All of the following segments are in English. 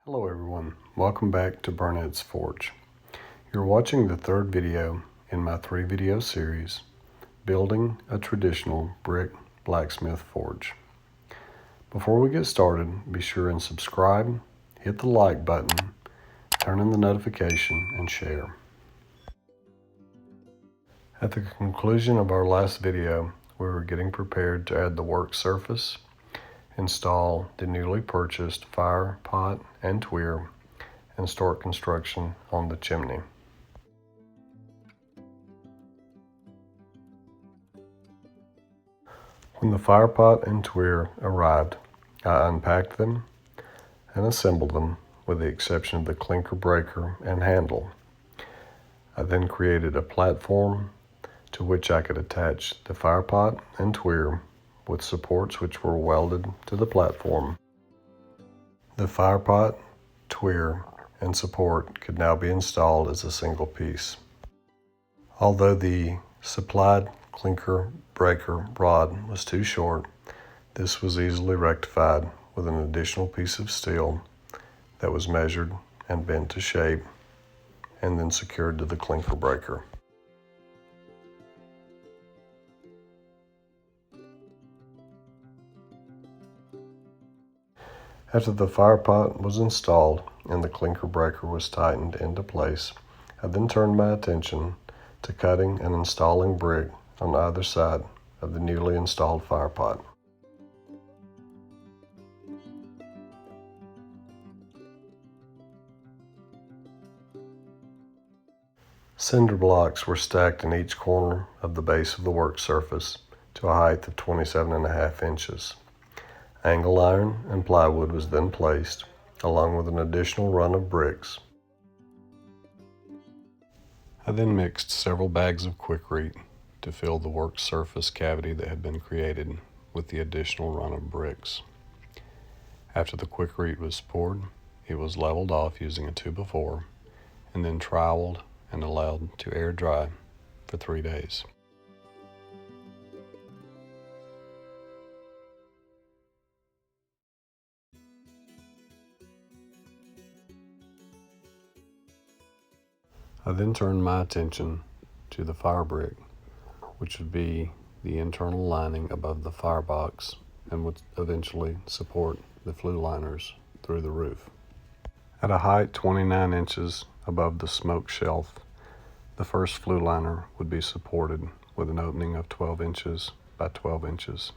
Hello everyone, welcome back to Burnett's Forge. You're watching the third video in my 3-video series, Building a Traditional Brick Blacksmith Forge. Before we get started, be sure and subscribe, hit the like button, turn on the notification, and share. At the conclusion of our last video, we were getting prepared to add the work surface, install the newly purchased fire pot and tweer, and start construction on the chimney. When the fire pot and tweer arrived, I unpacked them and assembled them with the exception of the clinker breaker and handle. I then created a platform to which I could attach the fire pot and tweer with supports which were welded to the platform. The fire pot, tweer, and support could now be installed as a single piece. Although the supplied clinker breaker rod was too short, this was easily rectified with an additional piece of steel that was measured and bent to shape and then secured to the clinker breaker. After the fire pot was installed and the clinker breaker was tightened into place, I then turned my attention to cutting and installing brick on either side of the newly installed fire pot. Cinder blocks were stacked in each corner of the base of the work surface to a height of 27.5 inches. Angle iron and plywood was then placed, along with an additional run of bricks. I then mixed several bags of Quikrete to fill the work surface cavity that had been created with the additional run of bricks. After the Quikrete was poured, it was leveled off using a 2x4 and then troweled and allowed to air dry for 3 days. I then turned my attention to the Firebrick, which would be the internal lining above the firebox and would eventually support the flue liners through the roof. At a height 29 inches above the smoke shelf, the first flue liner would be supported with an opening of 12 inches by 12 inches.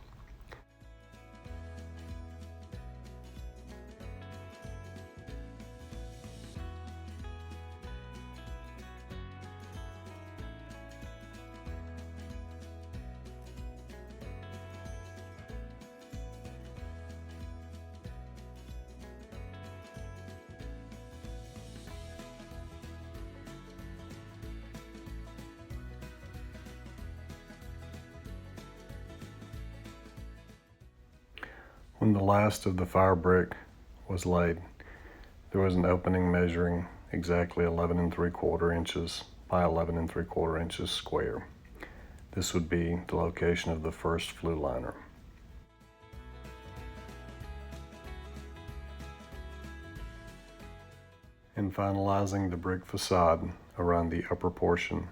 When the last of the fire brick was laid, there was an opening measuring exactly 11 3/4 inches by 11 3/4 inches square. This would be the location of the first flue liner. In finalizing the brick facade around the upper portion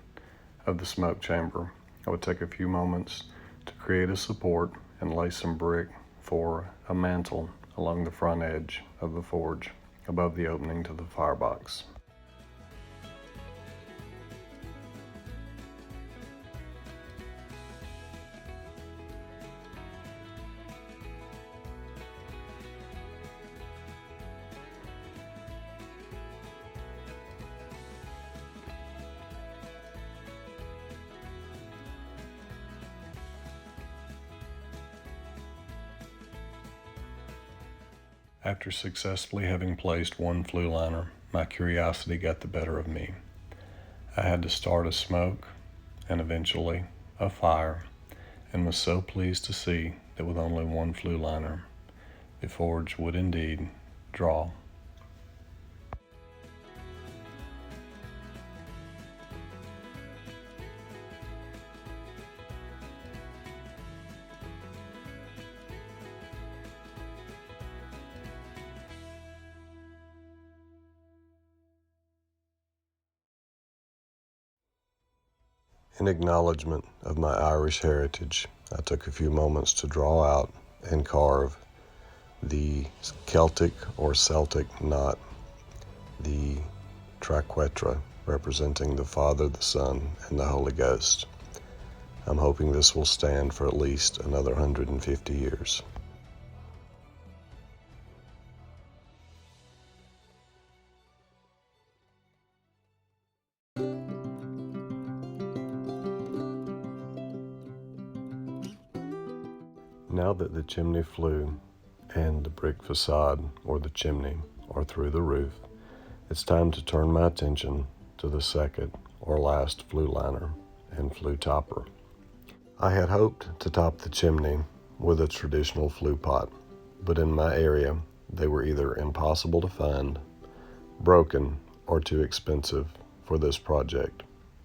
of the smoke chamber, I would take a few moments to create a support and lay some brick for a mantle along the front edge of the forge above the opening to the firebox. After successfully having placed one flue liner, my curiosity got the better of me. I had to start a smoke and eventually a fire, and was so pleased to see that with only one flue liner, the forge would indeed draw. In acknowledgement of my Irish heritage, I took a few moments to draw out and carve the Celtic or Celtic knot, the triquetra, representing the Father, the Son, and the Holy Ghost. I'm hoping this will stand for at least another 150 years. Now that the chimney flue and the brick facade, or the chimney, are through the roof, it's time to turn my attention to the second or last flue liner and flue topper. I had hoped to top the chimney with a traditional flue pot, but in my area they were either impossible to find, broken, or too expensive for this project.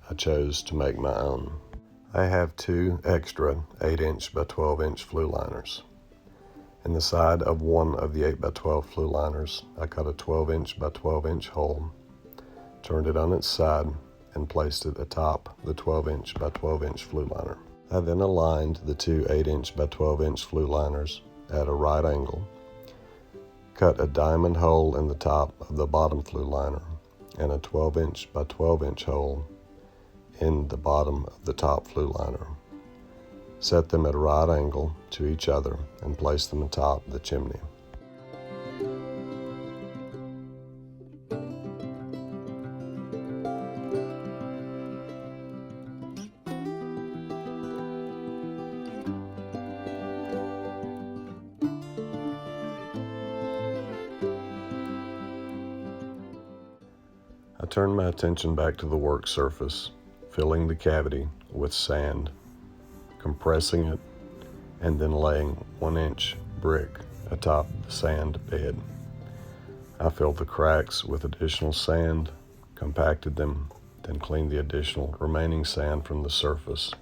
I chose to make my own. I have two extra 8-inch by 12-inch flue liners. In the side of one of the 8 by 12 flue liners, I cut a 12-inch by 12-inch hole, turned it on its side, and placed it atop the 12-inch by 12-inch flue liner. I then aligned the two 8-inch by 12-inch flue liners at a right angle, cut a diamond hole in the top of the bottom flue liner, and a 12-inch by 12-inch hole in the bottom of the top flue liner. Set them at a right angle to each other and place them atop the chimney. I turned my attention back to the work surface, filling the cavity with sand, compressing it, and then laying 1-inch brick atop the sand bed. I filled the cracks with additional sand, compacted them, then cleaned the additional remaining sand from the surface.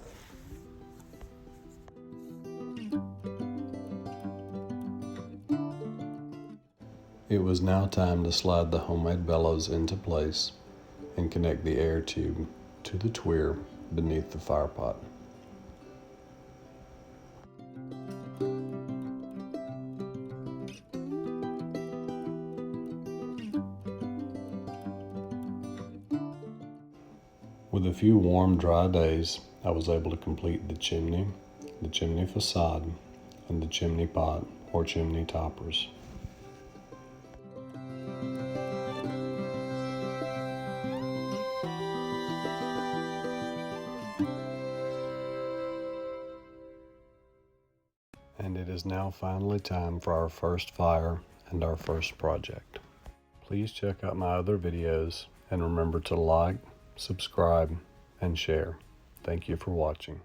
It was now time to slide the homemade bellows into place and connect the air tube to the tweer beneath the fire pot. With a few warm, dry days, I was able to complete the chimney facade, and the chimney pot or chimney toppers. And it is now finally time for our first fire and our first project. Please check out my other videos and remember to like, subscribe, and share. Thank you for watching.